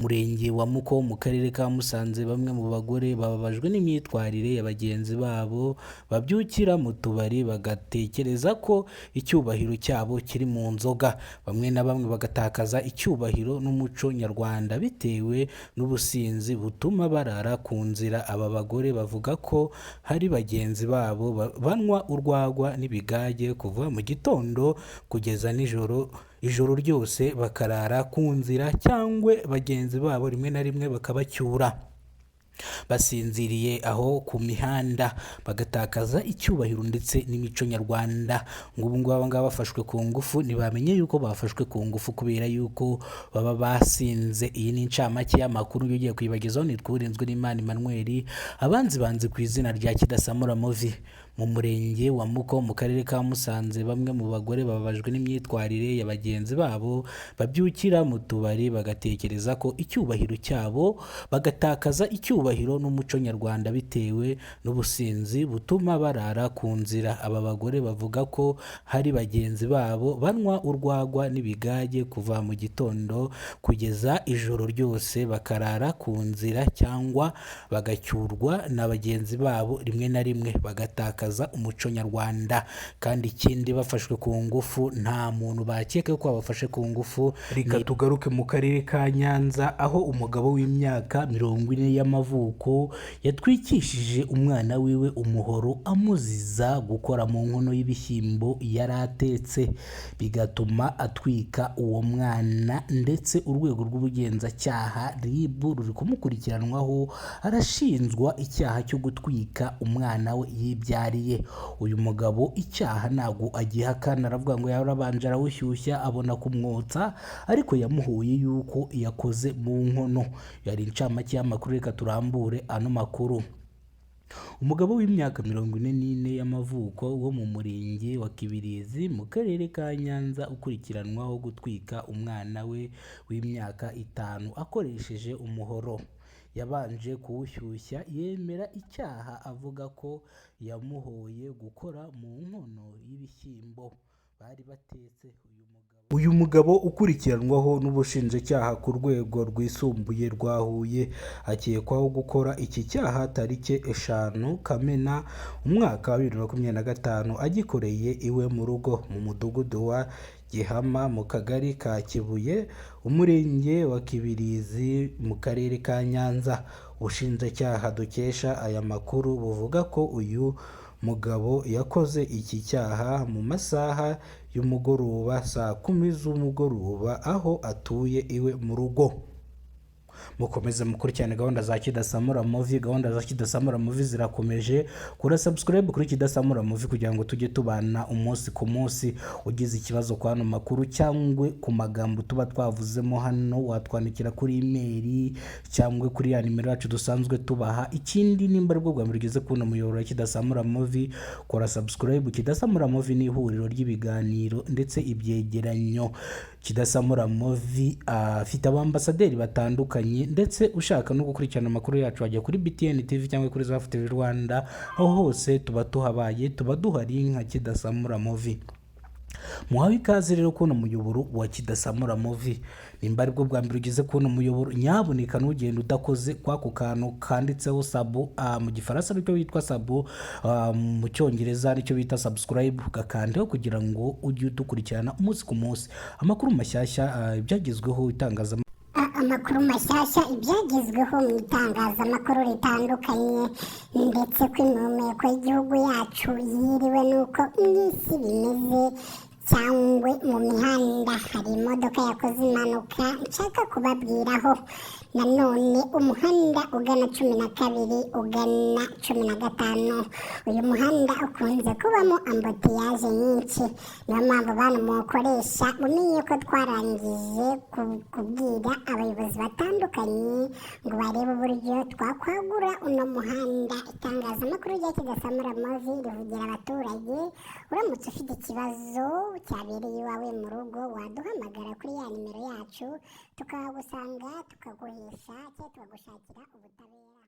Murenge wa Muko mu karere ka Musanze, bamwe mu bagore bababajwe n'imyitwarire ya bagenzi babo babyukira mu tubari bagatekereza ko icyubahiro cyabo kiri mu nzoga. Bamwe na bamwe bagatakaza icyubahiro n'umuco nyarwanda bitewe n'ubusinzi butuma barara ku nzira. Aba bagore bavuga ko hari bagenzi babo banywa urwagwa n'ibigage kuva mu gitondo kugeza ijoro ryose bakarara ku nzira, cyangwa bagenzi babo rimwe na rimwe bakabacyura basinziriye aho ku mihanda, bagatakaza icyubahiro ndetse n'imico nyarwanda. Ngubu aba ngaba bafashwe ku ngufu, ntibamenye yuko bafashwe ku ngufu kubera yuko baba basinze. Iyi ni incamake y'amakuru ugiye kuyibagezaho. Nitwa Uwurinzwerimana Emmanuel, abanzi banzi ku izina rya Kidasamura Movie. Mu murenge wa Muko mu karere ka Musanze, bamwe mu bagore bababajwe n'imyitwarire ya bagenzi babo babyukira mu tubari bagatekereza ko icyubahiro cyabo, bagatakaza icyubahiro n'umuco nyarwanda bitewe n'ubusinzi butuma barara ku nzira. Aba bagore bavuga ko hari bagenzi babo banywa urwagwa n'ibigage kuva mu gitondo kugeza ijoro ryose bakarara ku nzira, cyangwa bagacyurwa na bagenzi babo rimwe na rimwe bagatakaza umuco nyarwanda. Kandi ikindi, bafashwe ku ngufu, nta muntu bakeka ko abafashe ku ngufu. Reka tugaruke mu karere ka Nyanza, aho umugabo w'imyaka 40 y'amavuko yatwikishije umwana wiwe umuhoro amuziza gukora mu nkono y'ibishyimbo yari atetse, bigatuma atwika uwo mwana, ndetse urwego rw'ubugenzacyaha RIB ruri kumukurikiranwaho, arashinjwa icyaha cyo gutwika umwana we yibyariye. Uyu mugabo icyaha ntabwo agihakana, aravuga ngo yarabanje arawushyushya abona kumwotsa, ariko yamuhuye yuko yakoze mu nkono. Yari incamake y'amakuru, reka turambure ano makuru. Umugabo w'imyaka 44 y'amavuko wo mu murenge wa Kibirizi mu karere ka Nyanza ukurikiranwaho gutwika umwana we w'imyaka 5 akoresheje umuhoro, yabanje kuwushyushya yemera icyaha avuga ko yamuhoye gukora mu nkono y'ibishyimbo bari batetse. Uyu mugabo ukurikiranwaho n'ubushinjacyaha ku rwego rwisumbuye rwa Huye akekwaho gukora iki cyaha tariki 5 Kamena umwaka wa 2025 agikoreye iwe mu rugo mu mudugudu wa Gihama mu kagari ka Kibuye umurenge wa Kibirizi mu karere ka Nyanza. Ubushinjacyaha dukesha aya makuru buvuga ko uyu mugabo yakoze iki cyaha mu masaha y'umugoroba saa 10 z'umugoroba aho atuye iwe mu rugo. Mukomeze mukurikirane gahunda za Kidasamura Movie. Gahunda za Kidasamura Movie zirakomeje. Kora subscribe kuri Kidasamura Movie kugira ngo tujye tubana umunsi ku munsi. Ugize ikibazo kwa hano makuru cyangwa ku magambo tuba twavuzemo hano, watwandikira kuri email cyangwa kuri ya nimero yacu dusanzwe tubaha. Ikindi, nimba ari bwo bwa mbere ugeze kubona umuyoboro wa Kidasamura Movie, kora subscribe. Kidasamura Movie ni ihuriro ry'ibiganiro ndetse ibyegeranyo. Kidasamura Movie afite abambasaderi batandukanye, ndetse ushaka no gukurikirana amakuru yacu wajya kuri BTN TV cyangwa kuri Zaf TV Rwanda. Aho hose tuba tuhabaye, tuba duhari nka Kidasamura Movie. Muhawe ikaze rero kubona umuyoboro wa Kidasamura Movie. Nimba ari bwo bwa mbere ugeze kubona umuyoboro, nyaboneka ntugende udakoze kwako kantu kanditseho sub, mu gifaransa nicyo bitwa sub, mu cyongereza nicyo bita subscribe, gakandeho kugira ngo ujye udukurikirana umunsi ku munsi. Amakuru mashyashya, ibyagezweho itangazamakuru, amakuru mashyashya, ibyagezweho mu itangazamakuru ritandukanye, ndetse kw'inkomeko y'igihugu yacu yiriwe nuko n'isi bimeze, cyangwa mu mihanda hari imodoka yakoze impanuka nshaka kubabwiraho. Nanone umuhanda ugana 12 ugana 15, uyu muhanda ukunze kubamo ambotiyaje nyinshi. Niyo mpamvu abantu mukoresha umenye ko twarangije kubwira abayobozi batandukanye ngo barebe uburyo twakwagura uno muhanda. Itangazamakuru rya Kidasamura Movie rivugira abaturage. Uramutse ufite ikibazo cyabereye iwawe mu rugo, waduhamagara kuri ya nimero yacu tukagusanga, tukaguhesha cyangwa tukagushakira ubutabera.